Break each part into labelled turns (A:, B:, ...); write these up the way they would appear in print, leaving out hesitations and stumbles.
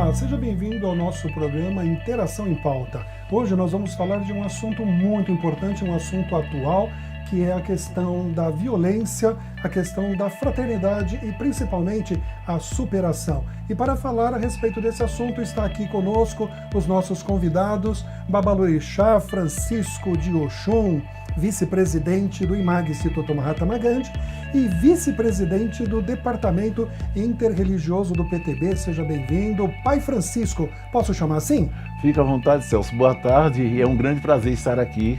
A: Olá, seja bem-vindo ao nosso programa Interação em Pauta. Hoje nós vamos falar de um assunto muito importante, um assunto atual, que é a questão da violência, a questão da fraternidade e principalmente a superação. E para falar a respeito desse assunto está aqui conosco os nossos convidados, Babalorixá Francisco de Oxum, vice-presidente do IMAG Instituto Mahatma Gandhi e vice-presidente do Departamento Interreligioso do PTB. Seja bem-vindo. Pai Francisco, posso chamar assim?
B: Fica à vontade, Celso. Boa tarde e é um grande prazer estar aqui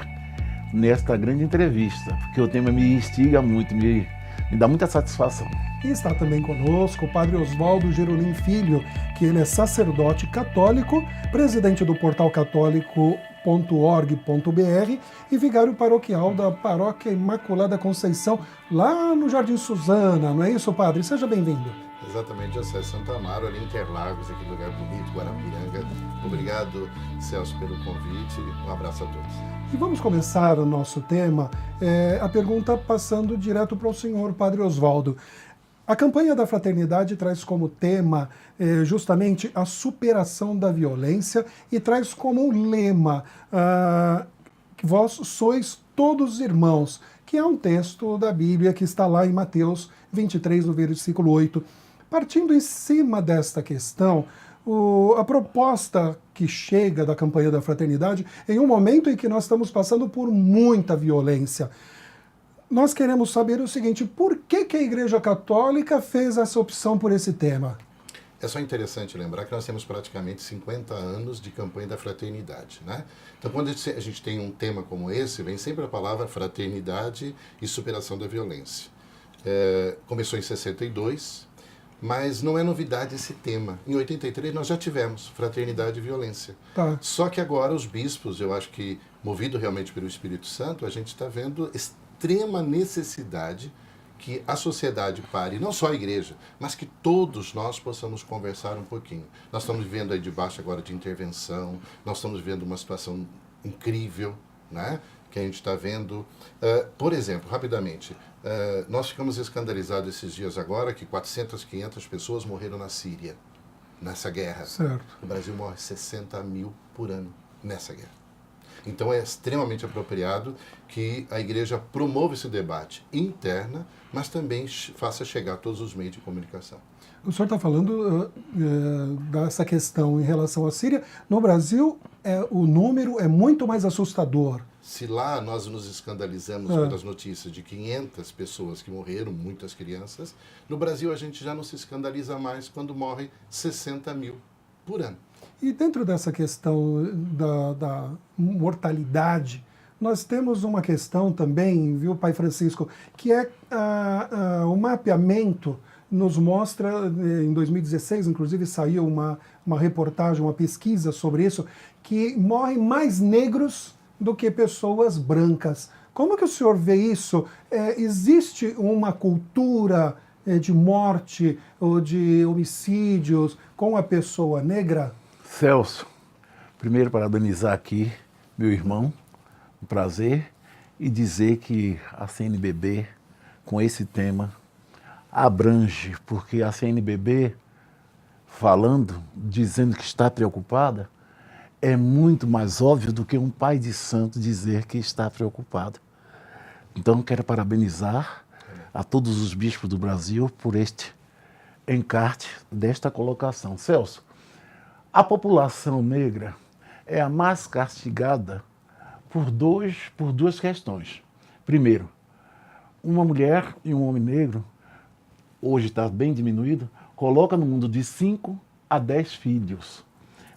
B: nesta grande entrevista, porque o tema me instiga muito, me dá muita satisfação.
A: E está também conosco o Padre Oswaldo Gerolim Filho, que ele é sacerdote católico, presidente do portal católico.org.br e vigário paroquial da Paróquia Imaculada Conceição, lá no Jardim Suzana, não é isso, padre? Seja bem-vindo.
C: Exatamente, Diocese Santo Amaro, ali em Interlagos, aqui no lugar bonito, Guarapiranga. Obrigado, Celso, pelo convite. Um abraço a todos.
A: E vamos começar o nosso tema, a pergunta passando direto para o senhor, Padre Oswaldo. A campanha da fraternidade traz como tema justamente a superação da violência e traz como um lema que vós sois todos irmãos, que é um texto da Bíblia que está lá em Mateus 23, no versículo 8. Partindo em cima desta questão, a proposta que chega da campanha da fraternidade em um momento em que nós estamos passando por muita violência. Nós queremos saber o seguinte: por que a Igreja Católica fez essa opção por esse tema?
C: É só interessante lembrar que nós temos praticamente 50 anos de campanha da fraternidade, né? Então, quando a gente tem um tema como esse, vem sempre a palavra fraternidade e superação da violência. Começou em 62, mas não é novidade esse tema. Em 83 nós já tivemos fraternidade e violência.
A: Tá.
C: Só que agora os bispos, eu acho que movido realmente pelo Espírito Santo, a gente está vendo extrema necessidade que a sociedade pare, não só a igreja, mas que todos nós possamos conversar um pouquinho. Nós estamos vivendo aí debaixo agora de intervenção, nós estamos vendo uma situação incrível, né? Que a gente está vendo. Por exemplo, rapidamente, nós ficamos escandalizados esses dias agora que 400, 500 pessoas morreram na Síria, nessa guerra.
A: Certo.
C: No Brasil morre 60 mil por ano nessa guerra. Então é extremamente apropriado que a igreja promova esse debate interna, mas também faça chegar a todos os meios de comunicação.
A: O senhor está falando dessa questão em relação à Síria. No Brasil, o número é muito mais assustador.
C: Se lá nós nos escandalizamos pelas notícias de 500 pessoas que morreram, muitas crianças, no Brasil a gente já não se escandaliza mais quando morrem 60 mil por ano.
A: E dentro dessa questão da mortalidade, nós temos uma questão também, viu, Pai Francisco, que é o mapeamento. Nos mostra, em 2016, inclusive, saiu uma reportagem, uma pesquisa sobre isso, que morrem mais negros do que pessoas brancas. Como que o senhor vê isso? Existe uma cultura de morte ou de homicídios com a pessoa negra?
B: Celso, primeiro parabenizar aqui meu irmão, um prazer, e dizer que a CNBB, com esse tema, abrange, porque a CNBB, falando, dizendo que está preocupada, é muito mais óbvio do que um pai de santo dizer que está preocupado. Então, quero parabenizar a todos os bispos do Brasil por este encarte desta colocação. Celso, a população negra é a mais castigada por duas questões. Primeiro, uma mulher e um homem negro, hoje está bem diminuído, coloca no mundo de 5 a 10 filhos.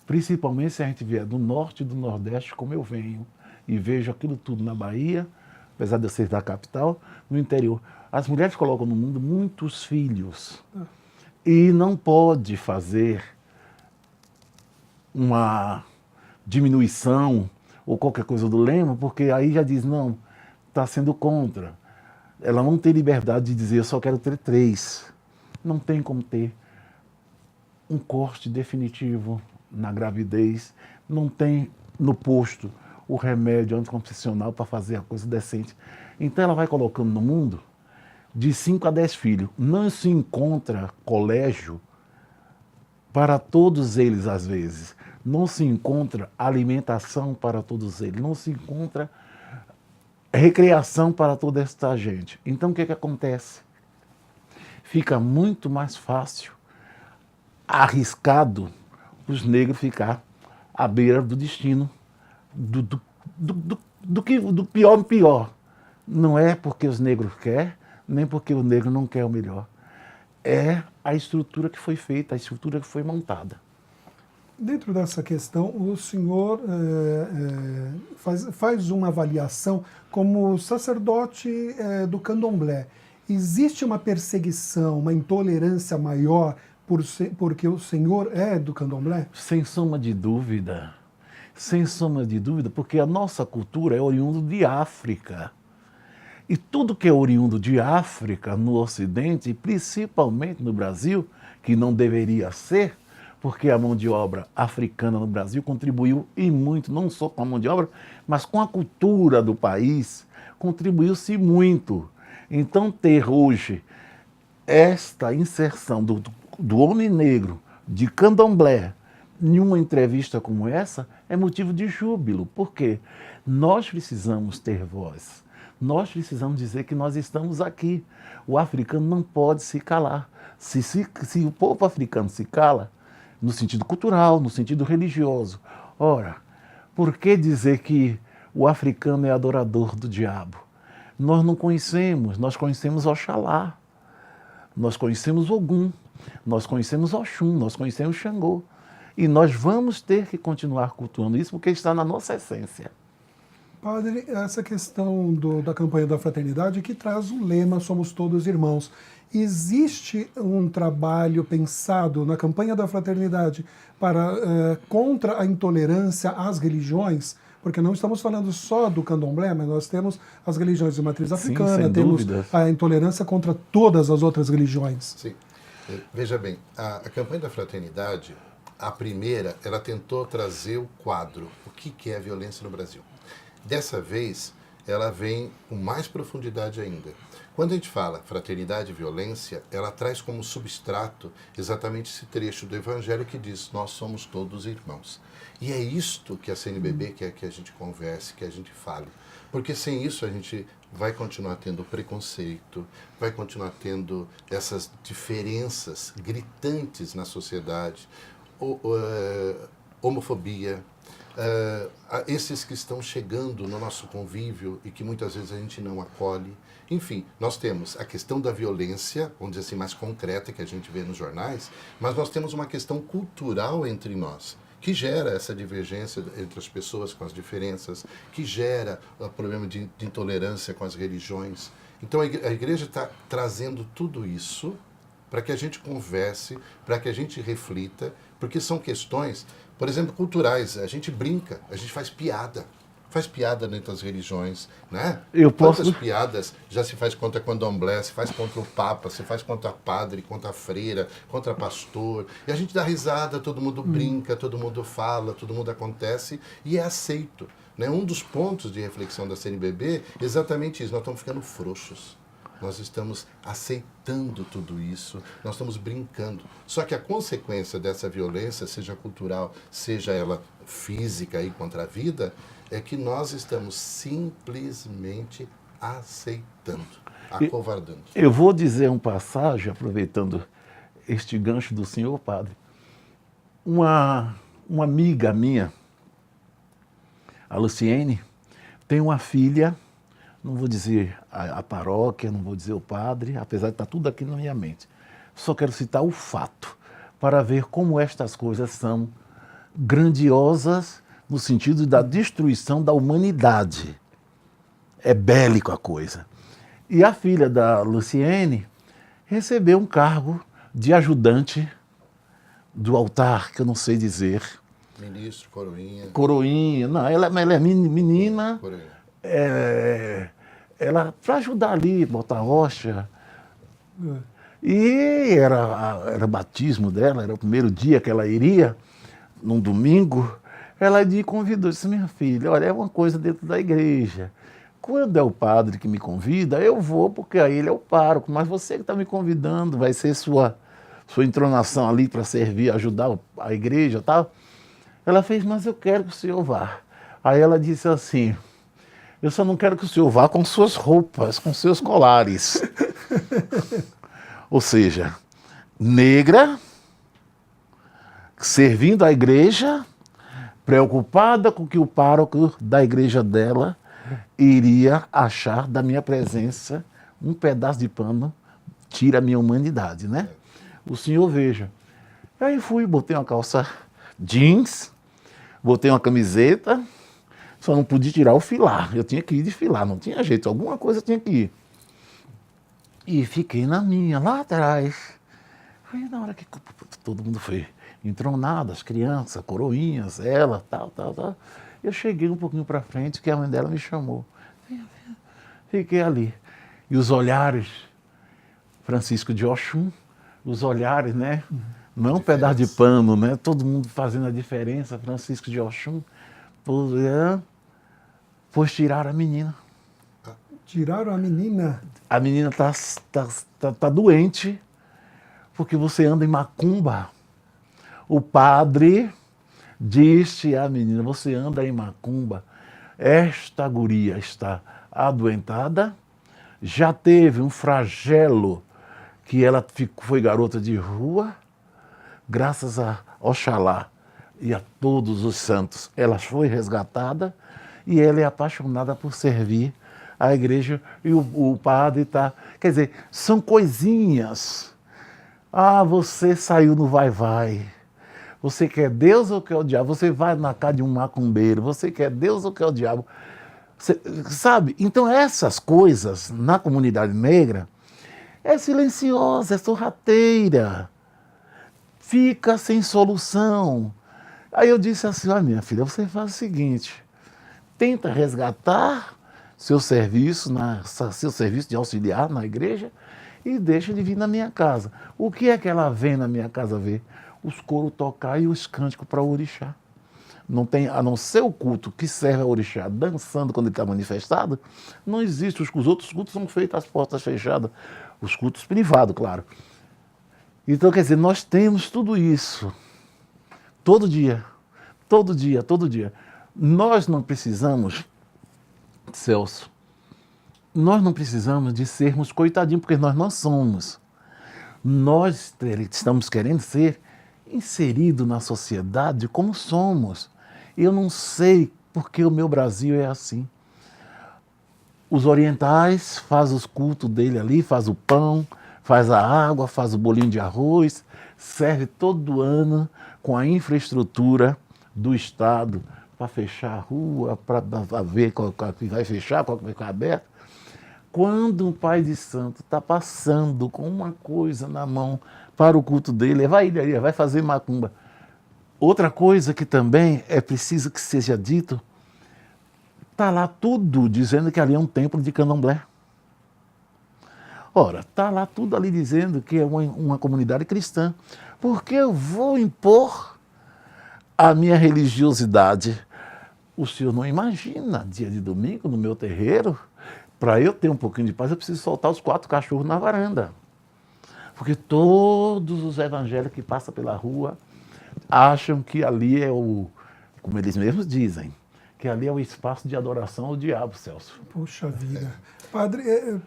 B: Principalmente se a gente vier do norte e do nordeste, como eu venho, e vejo aquilo tudo na Bahia, apesar de eu ser da capital, no interior. As mulheres colocam no mundo muitos filhos. E não pode fazer uma diminuição ou qualquer coisa do lema, porque aí já diz, não, está sendo contra. Ela não tem liberdade de dizer, eu só quero ter 3. Não tem como ter um corte definitivo na gravidez, não tem no posto o remédio anticoncepcional para fazer a coisa decente. Então ela vai colocando no mundo de 5 a 10 filhos. Não se encontra colégio para todos eles, às vezes. Não se encontra alimentação para todos eles, não se encontra recreação para toda esta gente. Então, o que acontece? Fica muito mais fácil, arriscado, os negros ficar à beira do destino, do pior no pior. Não é porque os negros querem, nem porque o negro não quer o melhor. É a estrutura que foi feita, a estrutura que foi montada.
A: Dentro dessa questão, o senhor faz uma avaliação como sacerdote do candomblé. Existe uma perseguição, uma intolerância maior porque o senhor é do candomblé?
B: Sem sombra de dúvida. Sem sombra de dúvida, porque a nossa cultura é oriunda de África. E tudo que é oriundo de África, no Ocidente, e principalmente no Brasil, que não deveria ser, porque a mão de obra africana no Brasil contribuiu e muito, não só com a mão de obra, mas com a cultura do país, contribuiu-se muito. Então, ter hoje esta inserção do homem negro, de candomblé, em uma entrevista como essa, é motivo de júbilo, porque nós precisamos ter voz, nós precisamos dizer que nós estamos aqui. O africano não pode se calar. Se o povo africano se cala, no sentido cultural, no sentido religioso, ora, por que dizer que o africano é adorador do diabo? Nós não conhecemos, nós conhecemos Oxalá, nós conhecemos Ogum, nós conhecemos Oxum, nós conhecemos Xangô. E nós vamos ter que continuar cultuando isso porque está na nossa essência.
A: Padre, essa questão da campanha da fraternidade que traz o lema Somos Todos Irmãos. Existe um trabalho pensado na campanha da fraternidade contra a intolerância às religiões? Porque não estamos falando só do candomblé, mas nós temos as religiões de matriz africana, temos a intolerância contra todas as outras religiões.
C: Sim. Veja bem, a campanha da fraternidade, a primeira, ela tentou trazer o quadro, o que é a violência no Brasil. Dessa vez, ela vem com mais profundidade ainda. Quando a gente fala fraternidade e violência, ela traz como substrato exatamente esse trecho do Evangelho que diz: nós somos todos irmãos. E é isto que a CNBB quer que a gente converse, que a gente fale. Porque sem isso a gente vai continuar tendo preconceito, vai continuar tendo essas diferenças gritantes na sociedade, homofobia, esses que estão chegando no nosso convívio e que muitas vezes a gente não acolhe. Enfim, nós temos a questão da violência, vamos dizer assim, mais concreta, que a gente vê nos jornais, mas nós temos uma questão cultural entre nós, que gera essa divergência entre as pessoas com as diferenças, que gera o problema de intolerância com as religiões. Então a igreja está trazendo tudo isso para que a gente converse, para que a gente reflita, porque são questões, por exemplo, culturais. A gente brinca, a gente faz piada dentro das religiões, né? Quantas piadas já se faz contra candomblé, se faz contra o papa, se faz contra padre, contra freira, contra pastor, e a gente dá risada, todo mundo brinca, todo mundo fala, todo mundo acontece, e é aceito, né? Um dos pontos de reflexão da CNBB é exatamente isso: nós estamos ficando frouxos. Nós estamos aceitando tudo isso, nós estamos brincando. Só que a consequência dessa violência, seja cultural, seja ela física aí contra a vida, é que nós estamos simplesmente aceitando, acovardando.
B: Eu vou dizer uma passagem, aproveitando este gancho do senhor, padre. Uma amiga minha, a Luciene, tem uma filha. Não vou dizer a paróquia, não vou dizer o padre, apesar de estar tudo aqui na minha mente. Só quero citar o fato, para ver como estas coisas são grandiosas no sentido da destruição da humanidade. É bélico a coisa. E a filha da Luciene recebeu um cargo de ajudante do altar, que eu não sei dizer.
C: Ministro, coroinha.
B: Coroinha, não, ela é menina.
C: Coroinha.
B: Ela para ajudar ali, botar rocha. E era batismo dela, era o primeiro dia que ela iria, num domingo. Ela me convidou, disse: minha filha, olha, é uma coisa dentro da igreja. Quando é o padre que me convida, eu vou, porque aí ele é o pároco, mas você que está me convidando, vai ser sua sua entronação ali para servir, ajudar a igreja e tal. Ela fez, mas eu quero que o senhor vá. Aí ela disse assim, eu só não quero que o senhor vá com suas roupas, com seus colares. Ou seja, negra, servindo a igreja, preocupada com que o pároco da igreja dela iria achar da minha presença um pedaço de pano, tira a minha humanidade, né? O senhor veja. Aí fui, botei uma calça jeans, botei uma camiseta, só não pude tirar o filar. Eu tinha que ir de filar, não tinha jeito, alguma coisa tinha que ir. E fiquei na minha, lá atrás. Aí na hora que todo mundo foi entronado, as crianças, coroinhas, ela, tal. Eu cheguei um pouquinho para frente, que a mãe dela me chamou. Fiquei ali. E os olhares, Francisco de Oxum, os olhares, né? Não é um pedaço de pano, né? Todo mundo fazendo a diferença, Francisco de Oxum. Pois tiraram a menina.
A: Tiraram a menina?
B: A menina tá doente, porque você anda em macumba. O padre disse à menina, você anda em macumba, esta guria está adoentada, já teve um flagelo que ela foi garota de rua, graças a Oxalá e a todos os santos, ela foi resgatada e ela é apaixonada por servir a igreja e o padre está... Quer dizer, são coisinhas. Ah, você saiu no vai-vai. Você quer Deus ou quer o diabo? Você vai na casa de um macumbeiro. Você quer Deus ou quer o diabo? Você, sabe? Então essas coisas na comunidade negra é silenciosa, é sorrateira. Fica sem solução. Aí eu disse assim, olha minha filha, você faz o seguinte, tenta resgatar seu serviço de auxiliar na igreja e deixa de vir na minha casa. O que é que ela vem na minha casa ver? Os coros tocar e os cânticos para o orixá. Não tem, a não ser o culto que serve ao orixá dançando quando ele está manifestado, não existe. Os outros cultos são feitos às portas fechadas. Os cultos privados, claro. Então, quer dizer, nós temos tudo isso. Todo dia. Nós não precisamos, Celso, nós não precisamos de sermos coitadinhos, porque nós não somos. Nós estamos querendo ser inseridos na sociedade como somos. Eu não sei porque o meu Brasil é assim. Os orientais fazem os cultos dele ali, faz o pão, faz a água, faz o bolinho de arroz, serve todo ano com a infraestrutura do Estado para fechar a rua, para ver qual que vai fechar, qual que vai ficar aberto. Quando um pai de santo está passando com uma coisa na mão para o culto dele, vai fazer macumba. Outra coisa que também é preciso que seja dito, está lá tudo dizendo que ali é um templo de candomblé. Ora, está lá tudo ali dizendo que é uma comunidade cristã. Porque eu vou impor a minha religiosidade. O senhor não imagina, dia de domingo, no meu terreiro, para eu ter um pouquinho de paz, eu preciso soltar os 4 cachorros na varanda. Porque todos os evangélicos que passam pela rua acham que ali é como eles mesmos dizem, que ali é o espaço de adoração ao diabo, Celso.
A: Puxa vida.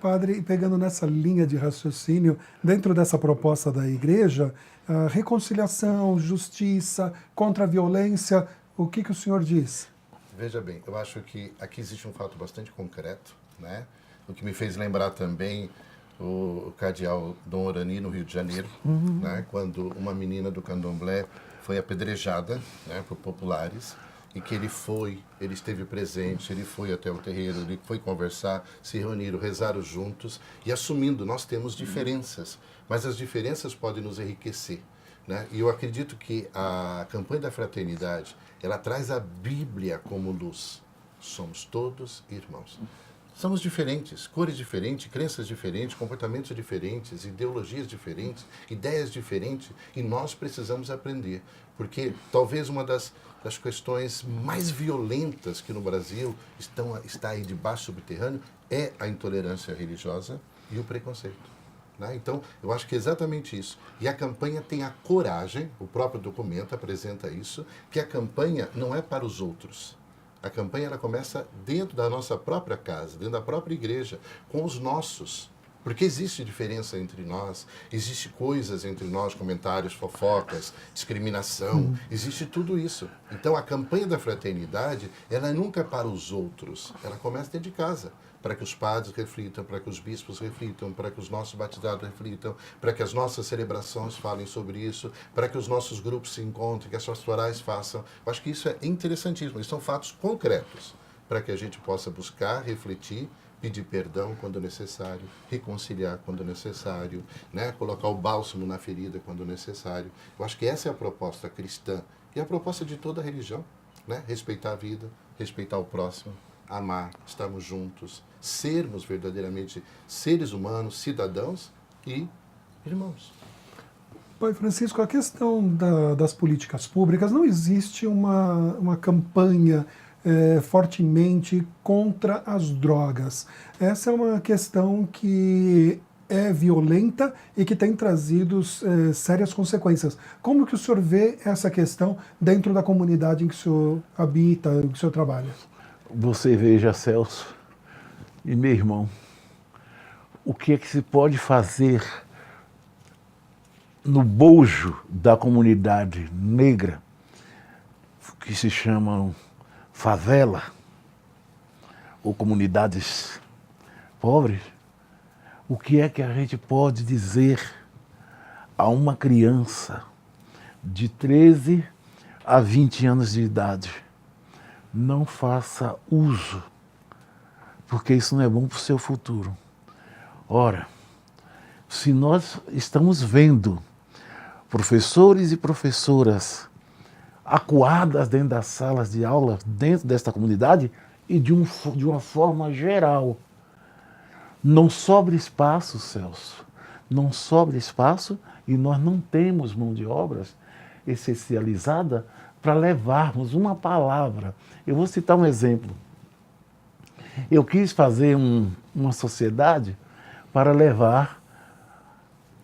A: Padre, pegando nessa linha de raciocínio, dentro dessa proposta da igreja, reconciliação, justiça, contra a violência, o que o senhor diz?
C: Veja bem, eu acho que aqui existe um fato bastante concreto, né? O que me fez lembrar também o cardeal Dom Orani, no Rio de Janeiro, né? Quando uma menina do candomblé foi apedrejada, né, por populares, e que ele esteve presente, ele foi até o terreiro, ele foi conversar, se reuniram, rezaram juntos e assumindo, nós temos diferenças, mas as diferenças podem nos enriquecer, né? E eu acredito que a campanha da fraternidade, ela traz a Bíblia como luz. Somos todos irmãos. Somos diferentes, cores diferentes, crenças diferentes, comportamentos diferentes, ideologias diferentes, ideias diferentes, e nós precisamos aprender. Porque talvez uma das questões mais violentas que no Brasil está aí debaixo subterrâneo é a intolerância religiosa e o preconceito. né? Então, eu acho que é exatamente isso. E a campanha tem a coragem, o próprio documento apresenta isso, que a campanha não é para os outros. A campanha ela começa dentro da nossa própria casa, dentro da própria igreja, com os nossos. Porque existe diferença entre nós, existe coisas entre nós, comentários, fofocas, discriminação, existe tudo isso. Então a campanha da fraternidade, ela nunca é para os outros, ela começa dentro de casa, para que os padres reflitam, para que os bispos reflitam, para que os nossos batizados reflitam, para que as nossas celebrações falem sobre isso, para que os nossos grupos se encontrem, que as pastorais façam. Eu acho que isso é interessantíssimo, isso são fatos concretos, para que a gente possa buscar, refletir, pedir perdão quando necessário, reconciliar quando necessário, né? Colocar o bálsamo na ferida quando necessário. Eu acho que essa é a proposta cristã e a proposta de toda a religião, né? Respeitar a vida, respeitar o próximo, amar, estarmos juntos, sermos verdadeiramente seres humanos, cidadãos e irmãos.
A: Pai Francisco, a questão das políticas públicas, não existe uma campanha fortemente contra as drogas. Essa é uma questão que é violenta e que tem trazido sérias consequências. Como que o senhor vê essa questão dentro da comunidade em que o senhor habita, em que o senhor trabalha?
B: Você veja, Celso e meu irmão, o que é que se pode fazer no bojo da comunidade negra, que se chamam favela ou comunidades pobres. O que é que a gente pode dizer a uma criança de 13 a 20 anos de idade? Não faça uso, porque isso não é bom para o seu futuro. Ora, se nós estamos vendo professores e professoras acuadas dentro das salas de aula, dentro desta comunidade e de uma forma geral, não sobra espaço, Celso, não sobra espaço e nós não temos mão de obras essencializada para levarmos uma palavra. Eu vou citar um exemplo. Eu quis fazer uma sociedade para levar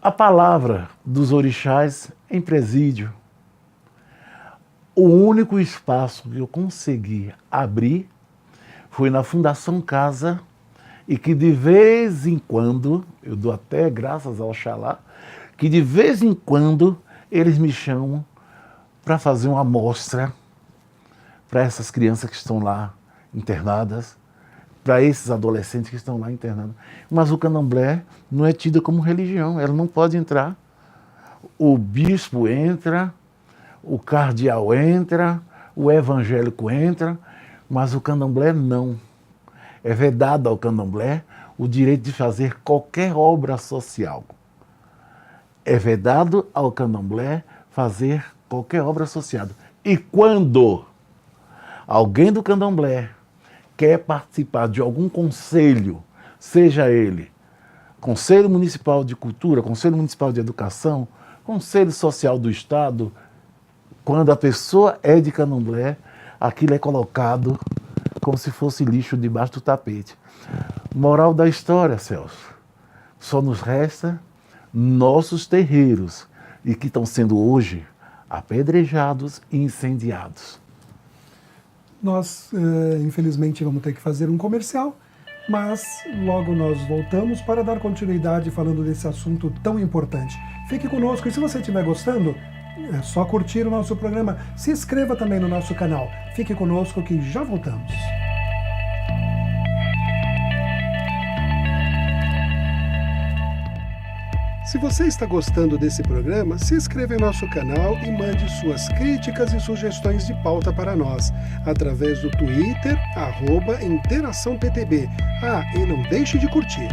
B: a palavra dos orixás em presídio. O único espaço que eu consegui abrir foi na Fundação Casa e que de vez em quando, eu dou até graças ao Oxalá, que de vez em quando eles me chamam para fazer uma amostra para essas crianças que estão lá internadas, para esses adolescentes que estão lá internados. Mas o candomblé não é tido como religião, ela não pode entrar. O bispo entra, o cardeal entra, o evangélico entra, mas o candomblé não. É vedado ao candomblé o direito de fazer qualquer obra social. É vedado ao candomblé fazer qualquer obra associada. E quando alguém do candomblé quer participar de algum conselho, seja ele Conselho Municipal de Cultura, Conselho Municipal de Educação, Conselho Social do Estado, quando a pessoa é de candomblé, aquilo é colocado como se fosse lixo debaixo do tapete. Moral da história, Celso, só nos resta nossos terreiros, e que estão sendo hoje apedrejados e incendiados.
A: Nós, infelizmente, vamos ter que fazer um comercial, mas logo nós voltamos para dar continuidade falando desse assunto tão importante. Fique conosco e se você estiver gostando, é só curtir o nosso programa. Se inscreva também no nosso canal. Fique conosco que já voltamos. Se você está gostando desse programa, se inscreva em nosso canal e mande suas críticas e sugestões de pauta para nós, através do Twitter, @InteraçãoPTB. E não deixe de curtir.